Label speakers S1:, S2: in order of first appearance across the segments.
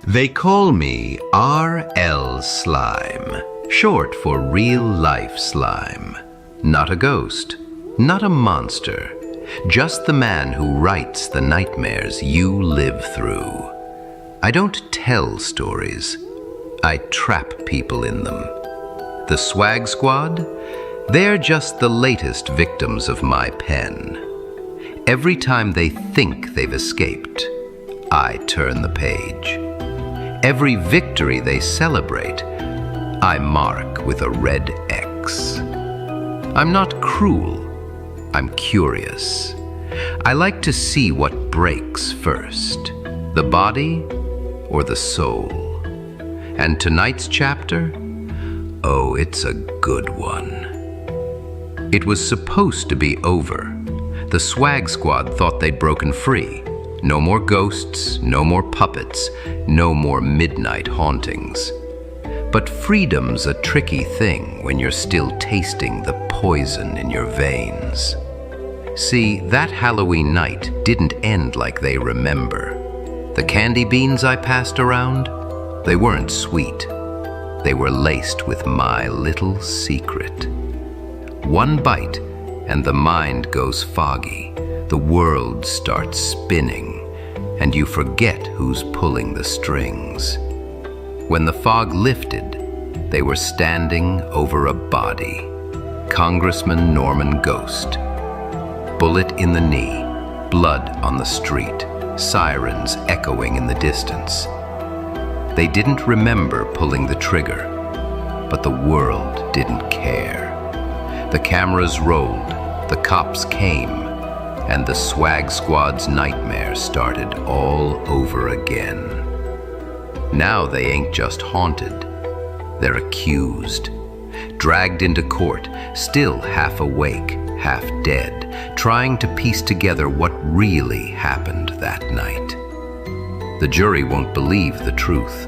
S1: They call me R.L. Slime, short for real life slime. Not a ghost, not a monster, just the man who writes the nightmares you live through. I don't tell stories, I trap people in them. The Swag Squad? They're just the latest victims of my pen. Every time they think they've escaped, I turn the page. Every victory they celebrate, I mark with a red X. I'm not cruel, I'm curious. I like to see what breaks first, the body or the soul. And tonight's chapter? Oh, it's a good one. It was supposed to be over. The Swag Squad thought they'd broken free. No more ghosts, no more puppets, no more midnight hauntings. But freedom's a tricky thing when you're still tasting the poison in your veins. See, that Halloween night didn't end like they remember. The candy beans I passed around, they weren't sweet. They were laced with my little secret. One bite and the mind goes foggy. The world starts spinning, and you forget who's pulling the strings. When the fog lifted, they were standing over a body. Congressman Norman Ghost. Bullet in the knee, blood on the street, sirens echoing in the distance. They didn't remember pulling the trigger, but the world didn't care. The cameras rolled, the cops came, and the Swag Squad's nightmare started all over again. Now they ain't just haunted, they're accused. Dragged into court, still half awake, half dead, trying to piece together what really happened that night. The jury won't believe the truth.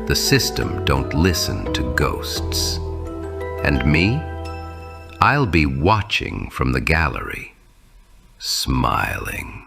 S1: The system don't listen to ghosts. And me? I'll be watching from the gallery, smiling.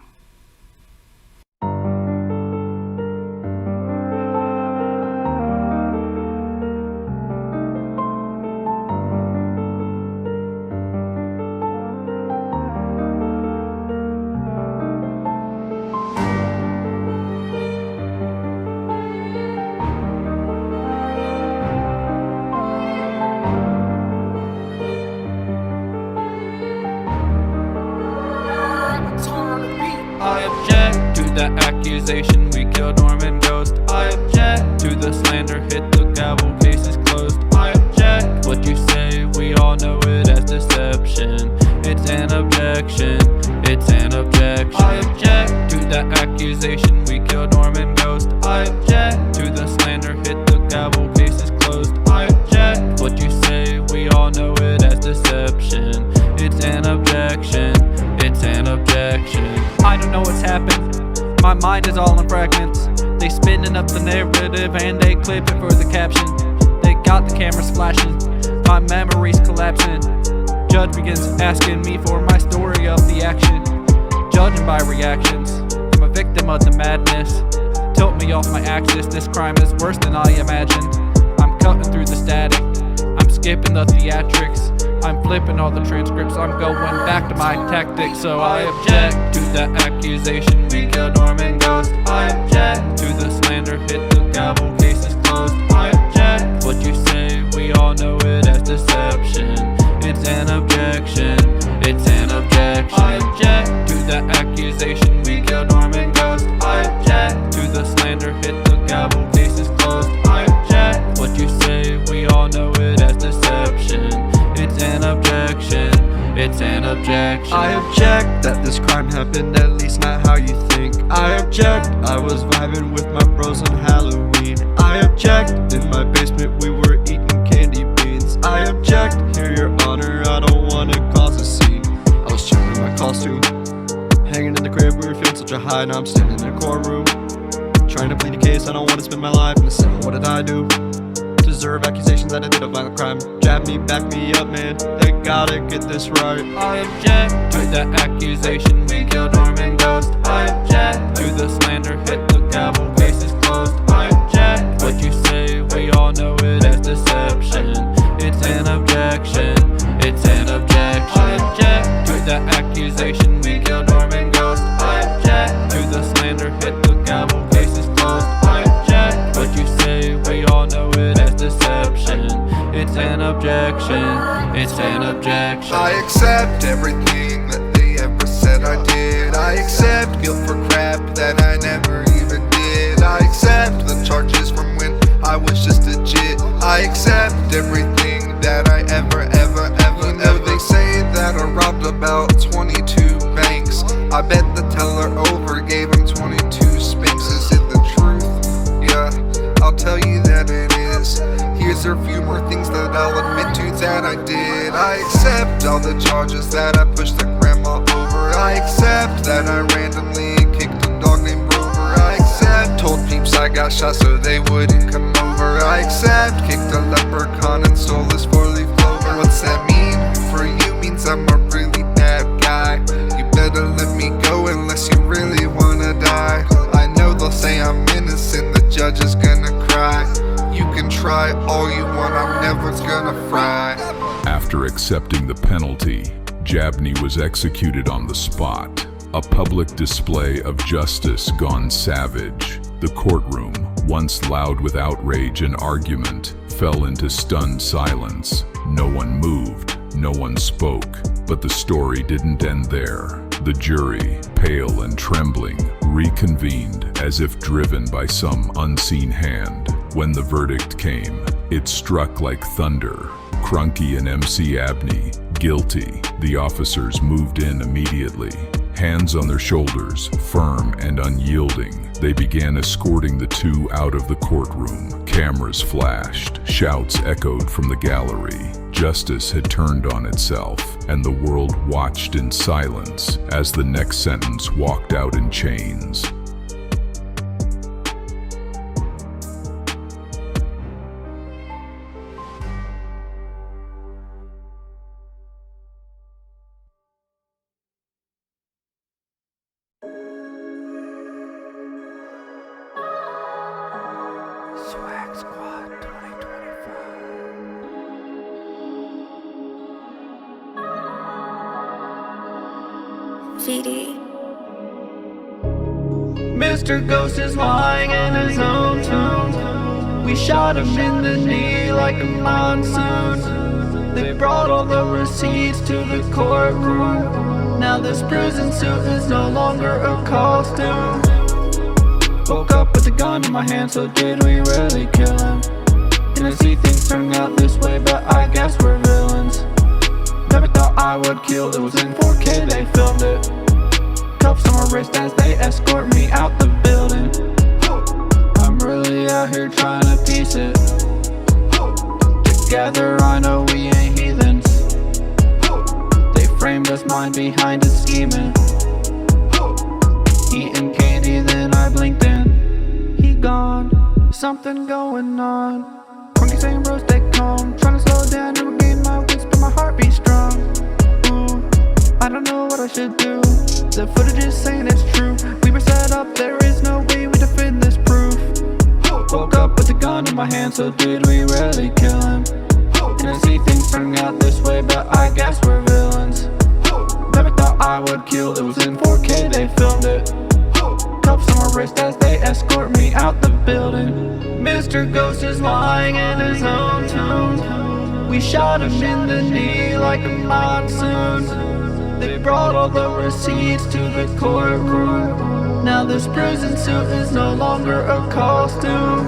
S2: I object to the accusation we killed Norman Ghost. I object to the slander, hit the gavel, case is closed. I object what you say, we all know it as deception. It's an objection, it's an objection. I object to the accusation we killed Norman Ghost. I object to the slander, hit the gavel, case is closed. I object what you say, we all know it as deception. It's an objection, it's an objection. I don't know what's happened, my mind is all in fragments. They spinning up the narrative and they clip it for the caption. They got the cameras flashing, my memory's collapsing. Judge begins asking me for my story of the action. Judging by reactions, I'm a victim of the madness. Tilt me off my axis, this crime is worse than I imagined. I'm cutting through the static, I'm skipping the theatrics. I'm flipping all the transcripts, I'm going back to my tactics. So I object to the accusation we killed Norman Ghost. I object to the slander, hit the gavel, case is closed. I object what you say, we all know it as deception. It's an objection, it's an objection. I object to the accusation we killed Norman Ghost. I object to the slander, hit the gavel, case is closed. I object what you say, we all know it as deception. It's an objection, it's an objection.
S3: I object that this crime happened, at least not how you think. I object, I was vibing with my bros on Halloween. I object, in my basement we were eating candy beans. I object, here your honor, I don't wanna cause a scene. I was chilling in my costume, hanging in the crib, we were feeling such a high. Now I'm standing in a courtroom, trying to plead a case, I don't wanna spend my life in a cell. What did I do? Deserve accusations that I did a violent crime. Jab me, back me up, man, they gotta get this right.
S2: I object to the accusation we killed Norman Ghost. I object to the slander, hit the gavel, case is closed. I object slander, hit the gavel, case is closed. I object. What you say, we all know it as deception. It's an objection, it's an objection.
S4: I accept everything that they ever said I did. I accept guilt for crap that I never even did. I accept the charges from when I was just a jit. I accept everything that I ever. You know they say that I robbed about 22 banks. I bet the teller over gave him 22 spanks. Is it the truth? Yeah, I'll tell you that it is. Here's a few more things that I'll admit to that I did. I accept all the charges that I pushed the grandma over. I accept that I randomly kicked a dog named Rover. I accept told peeps I got shot so they wouldn't come over. I accept kicked a leprechaun and stole his 4-leaf clover. What's that mean? For you means I'm a really bad guy. You better let me go unless you really wanna die. I know they'll say I'm innocent, the judge is gonna cry. You can try all you want, I'm never gonna fry.
S5: After accepting the penalty, Jabney was executed on the spot. A public display of justice gone savage. The courtroom, once loud with outrage and argument, fell into stunned silence. No one moved, no one spoke, but the story didn't end there. The jury, pale and trembling, reconvened as if driven by some unseen hand. When the verdict came, it struck like thunder. Crunky and MC Abney, guilty. The officers moved in immediately. Hands on their shoulders, firm and unyielding, they began escorting the two out of the courtroom. Cameras flashed, shouts echoed from the gallery. Justice had turned on itself, and the world watched in silence as the next sentence walked out in chains.
S2: Swag Squad 2025.
S6: Veedy.
S2: Mr. Ghost is lying in his own tomb. We shot him in the knee like a monsoon. They brought all the receipts to the courtroom. Now this prison suit is no longer a costume. Woke up with a gun in my hand, so did we really kill him? Didn't see things turning out this way, but I guess we're villains. Never thought I would kill, it was in 4K, they filmed it. Cuffs on my wrist as they escort me out the building. I'm really out here trying to piece it together, I know we ain't heathens. They framed us, mind behind us scheming. Eating candy, then I blinked in. He gone, something going on. Crunky saying bro, stay calm. Trying to slow down and regain my wits, but my heart beats strong. Ooh, I don't know what I should do. The footage is saying it's true. We were set up, there is no way we defend this proof. Woke up with a gun in my hand, so did we really kill him? Didn't see things turning out this way, but I guess we're villains. Never thought I would kill, it was in 4K, they filmed it. Cuffs on my wrist as they escort me out the building. Mr. Ghost is lying in his own tomb. We shot him in the knee like a monsoon. They brought all the receipts to the courtroom. Now this prison suit is no longer a costume.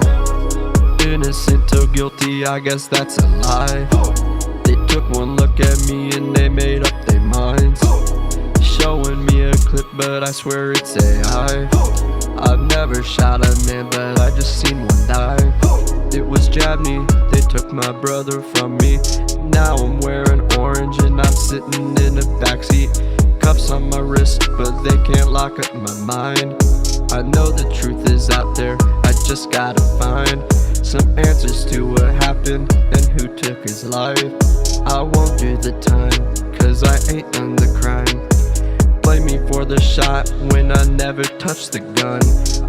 S3: Innocent till guilty, I guess that's a lie. They took one look at me and they made up their minds. Showing me a clip, but I swear it's AI. I've never shot a man, but I just seen one die. It was Jabney, they took my brother from me. Now I'm wearing orange and I'm sitting in the backseat. Cuffs on my wrist, but they can't lock up my mind. I know the truth is out there, I just gotta find some answers to what happened and who took his life. I won't do the time, cause I ain't done the crime. Blame me for the shot when I never touched the gun.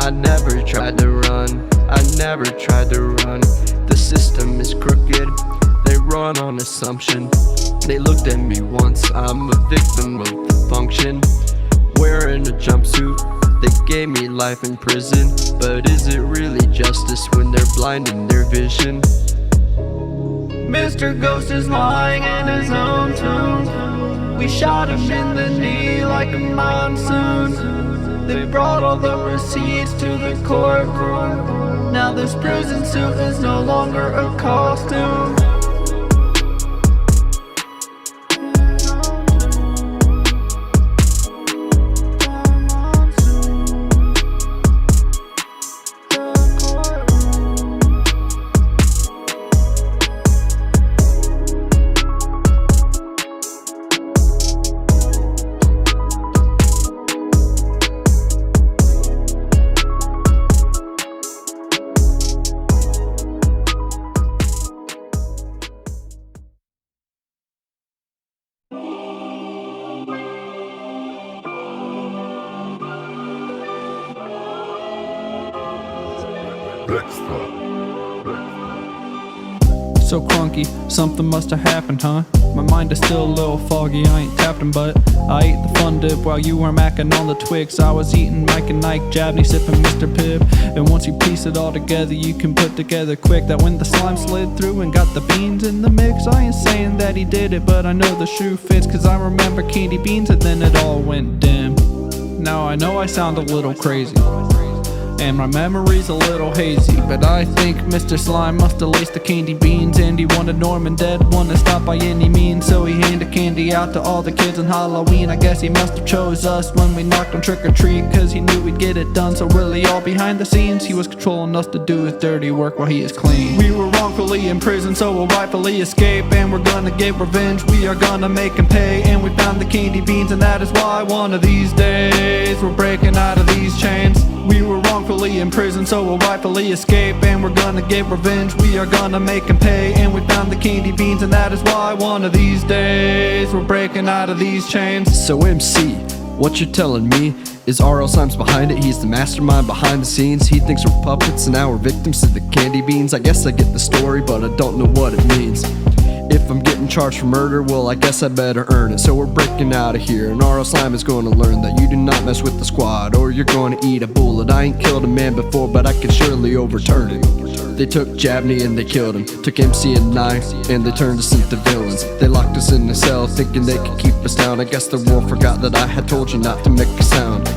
S3: I never tried to run, I never tried to run. The system is crooked, they run on assumption. They looked at me once, I'm a victim of the function. Wearing a jumpsuit, They gave me life in prison, but is it really justice when they're blind in their vision?
S2: Mr. Ghost is lying in his own tomb. We shot him in the knee like a monsoon. They brought all the receipts to the courtroom. Now this prison suit is no longer a costume. So crunky, something must have happened, huh? My mind is still a little foggy, I ain't tapped him, but I ate the fun dip while you were macking on the twigs. I was eating Mike and Nike, Jabney sipping Mr. Pibb. And once you piece it all together, you can put together quick that when the slime slid through and got the beans in the mix, I ain't saying that he did it, but I know the shoe fits, cause I remember candy beans and then it all went dim. Now I know I sound a little crazy, and my memory's a little hazy, but I think Mr. Slime must have laced the candy beans, and he wanted Norman dead, wanted to stop by any means. So he handed candy out to all the kids on Halloween. I guess he must have chose us when we knocked on trick or treat, cause he knew we'd get it done. So really all behind the scenes, he was controlling us to do his dirty work while he is clean. We were wrongfully in prison, so we'll rightfully escape, and we're gonna get revenge. We are gonna make him pay, and we found the candy beans, and that is why one of these days we're breaking out of these chains. We were wrongfully in prison, so we'll rightfully escape, and we're gonna get revenge. We are gonna make him pay, and we found the candy beans, and that is why one of these days we're breaking out of these chains.
S3: So MC, what you're telling me is R.L. Slime's behind it. He's the mastermind behind the scenes. He thinks we're puppets and now we're victims to the candy beans. I guess I get the story, but I don't know what it means. If I'm getting charged for murder, well, I guess I better earn it. So we're breaking out of here, and R.L. Slime is going to learn that you do not mess with the squad, or you're going to eat a bullet. I ain't killed a man before, but I can surely overturn it. They took Jabney and they killed him, took MC and I, and they turned us into villains. They locked us in a cell, thinking they could keep us down. I guess the world forgot that I had told you not to make a sound.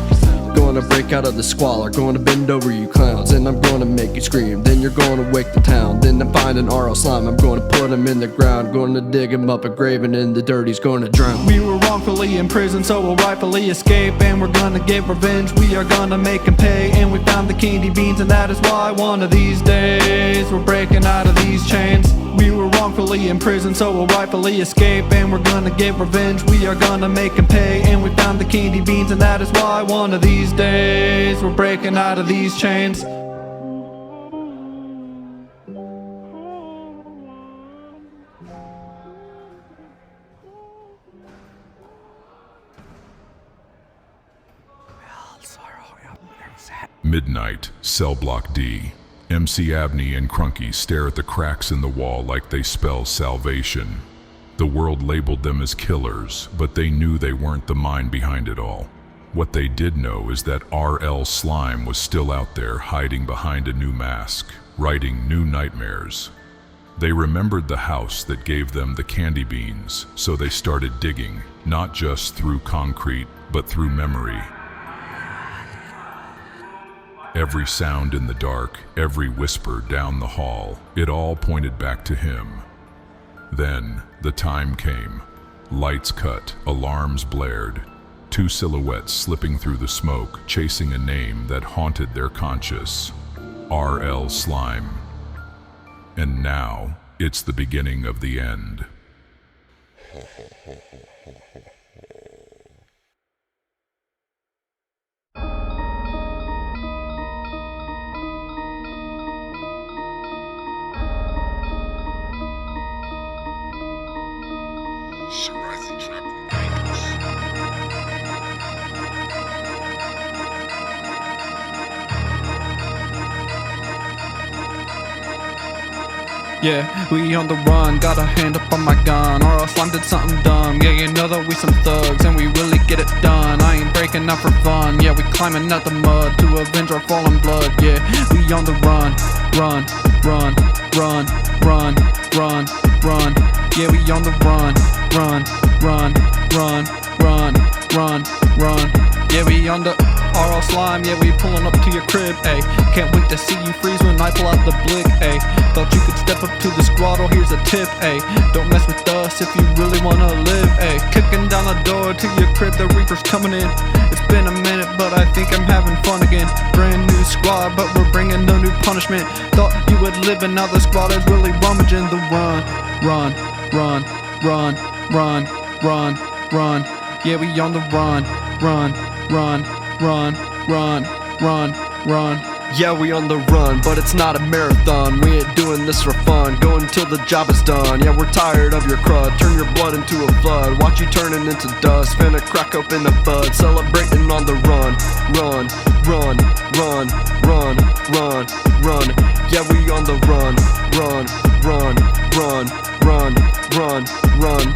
S3: Going to break out of the squalor, going to bend over you clowns, and I'm going to make you scream. Then you're going to wake the town. Then I'm finding R.L. Slime, I'm going to put him in the ground, going to dig him up a grave, and in the dirt he's going to drown.
S2: We were wrongfully in prison, so we'll rightfully escape, and we're gonna get revenge. We are gonna make him pay, and we found the candy beans, and that is why one of these days we're breaking out of these chains. We were wrongfully in prison, so we'll rightfully escape, and we're gonna get revenge. We are gonna make him pay, and we found the candy beans, and that is why one of these days we're breaking out of these chains.
S5: Midnight, Cell Block D. MC Abney and Crunky stare at the cracks in the wall like they spell salvation. The world labeled them as killers, but they knew they weren't the mind behind it all. What they did know is that R.L. Slime was still out there hiding behind a new mask, writing new nightmares. They remembered the house that gave them the candy beans, so they started digging, not just through concrete, but through memory. Every sound in the dark, every whisper down the hall, it all pointed back to him. Then, the time came. Lights cut, alarms blared. Two silhouettes slipping through the smoke, chasing a name that haunted their conscience. R.L. Slime. And now, it's the beginning of the end.
S4: Shirazi trapped
S2: Yeah, we on the run, got a hand up on my gun, or else slime did something dumb. Yeah, you know that we some thugs, and we really get it done. I ain't breaking out for fun, yeah, we climbing out the mud to avenge our fallen blood. Yeah, we on the run, run, run, run, run, run, run. Yeah, we on the run, run, run, run, run, run, run. Yeah, we on the RL slime, yeah, we pulling up to your crib, ayy. Can't wait to see you freeze when I pull out the blick, ayy. Thought you could step up to the squad, oh here's a tip, ayy. Don't mess with us if you really wanna live, ayy. Kicking down the door to your crib, the Reaper's coming in. It's been a minute, but I think I'm having fun again. Brand new squad, but we're bringing no new punishment. Thought you would live and now the squad is really rummaging. The run, run, run, run, run, run, run. Yeah, we on the run, run, run, run, run, run, run.
S3: Yeah, we on the run, but it's not a marathon. We ain't doing this for fun, going till the job is done. Yeah, we're tired of your crud, turn your blood into a flood. Watch you turning into dust, finna crack open a bud. Celebrating on the run, run, run, run, run, run, run. Yeah, we on the run, run, run, run, run, run, run.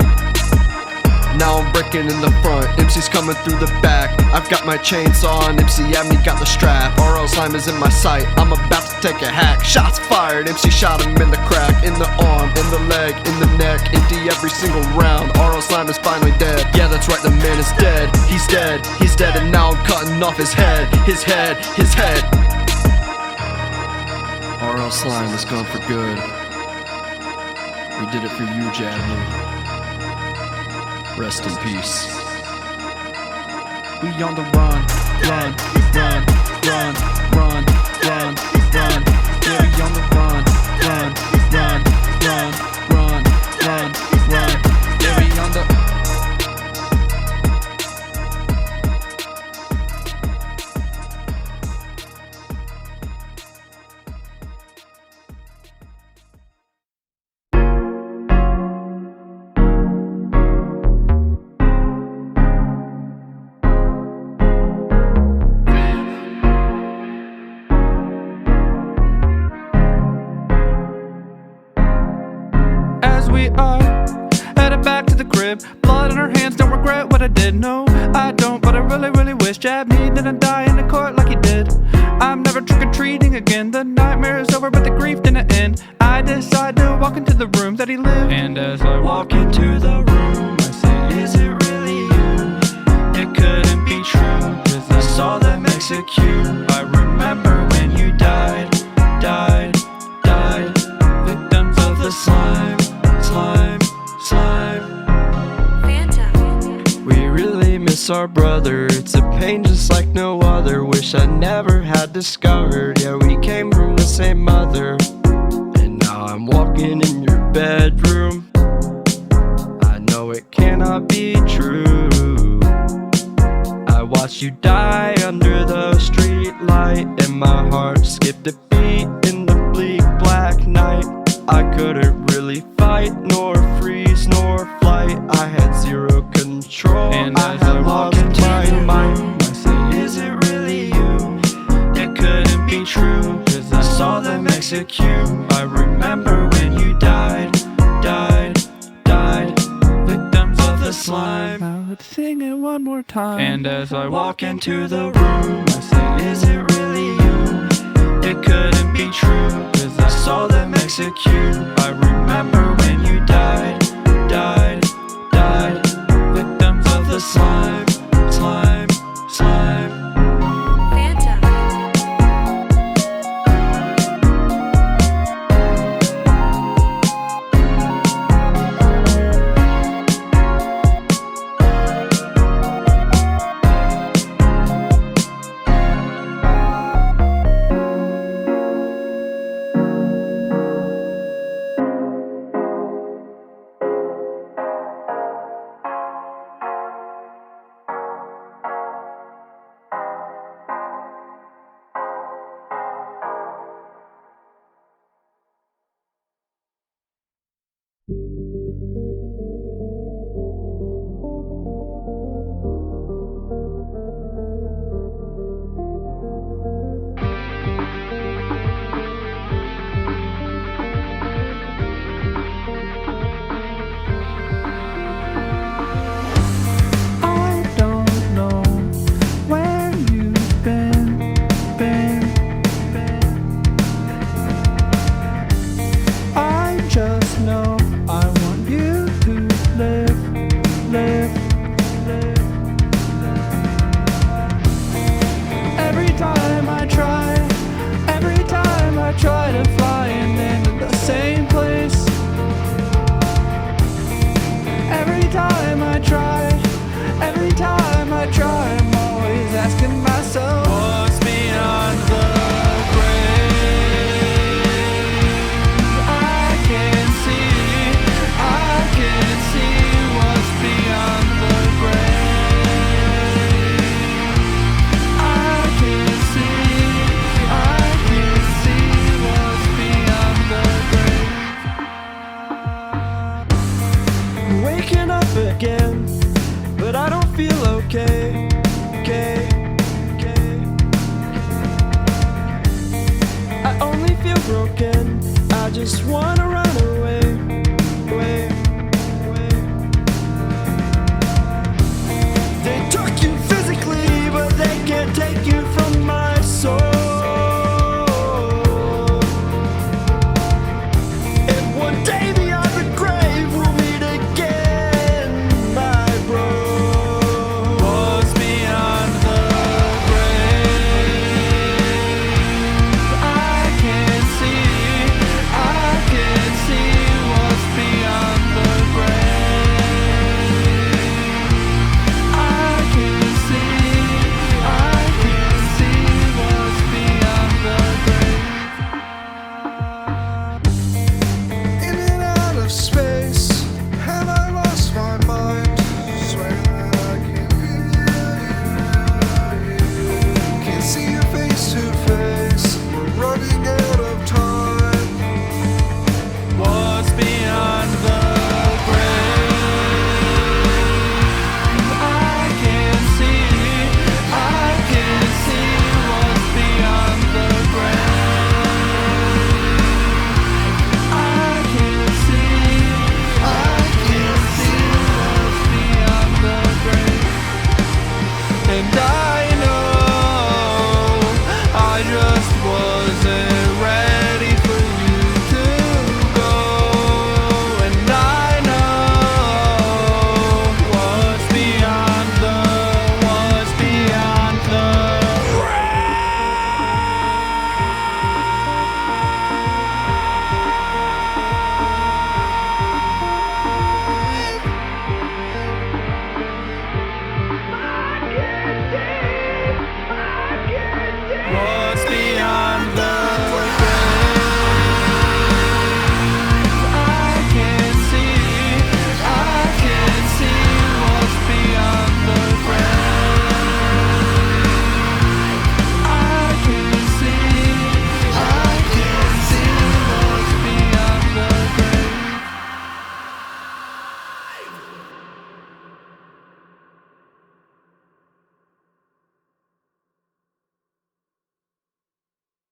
S3: Now I'm breaking in the front, MC's coming through the back. I've got my chainsaw and MC Abney got the strap. RL slime is in my sight, I'm about to take a hack. Shots fired, MC shot him in the crack, in the arm, in the leg, in the neck. Empty every single round, RL slime is finally dead. Yeah, that's right, the man is dead. He's dead, and now I'm cutting off his head. His head, his head. RL slime is gone for good. We did it for you, Jabney. Rest in peace.
S2: We on the run, run, run, run, run, run, run. Yeah, we on the run, run, run, run, run, run, run. Yeah, we on the. We are headed back to the crib, blood in our hands, don't regret what I did. No, I don't, but I really, really wish Jabney didn't die in the court like he did. I'm never trick-or-treating again, the nightmare is over but the grief didn't end. I decide to walk into the room that he lived, and as I walk into the room I say, is it really you? It couldn't be true, cause I saw them execute. I remember when you died, died, died, victims of the slime. Slime, slime.
S6: Fantom.
S3: We really miss our brother. It's a pain just like no other. Wish I never had discovered. Yeah, we came from the same mother. And now I'm walking in your bedroom. I know it cannot be true. I watched you die under the street light, and my heart skipped a beat in the bleak black night. I couldn't really fight, nor freeze, nor flight. I had zero control,
S2: and
S3: I
S2: as I
S3: had
S2: walk
S3: lost
S2: into
S3: my
S2: the
S3: mind.
S2: room, I say, is it really you? It couldn't be true, cause I saw them execute. I remember when you died, died, died, victims of the slime. Now let's sing it one more time. And as I walk into the room, I say, is it really you? It couldn't be true, cause I saw them execute. I remember when you died, died, died, victims of the slime, slime, slime.
S6: Fantom.
S3: broken. I just wanna run away, away, away. They took you physically, but they can't take you from my soul. And one day beyond the grave, we'll meet again, my bro.
S2: What's beyond the grave? I can see what's beyond the grave. I can see what's beyond the grave.
S4: In and out of space, have I lost my mind? Swear that I can't see you face to face. We're running out of time.
S2: What's beyond the grave? I can see what's beyond the grave. I can see what's beyond the grave. And I know I just wasn't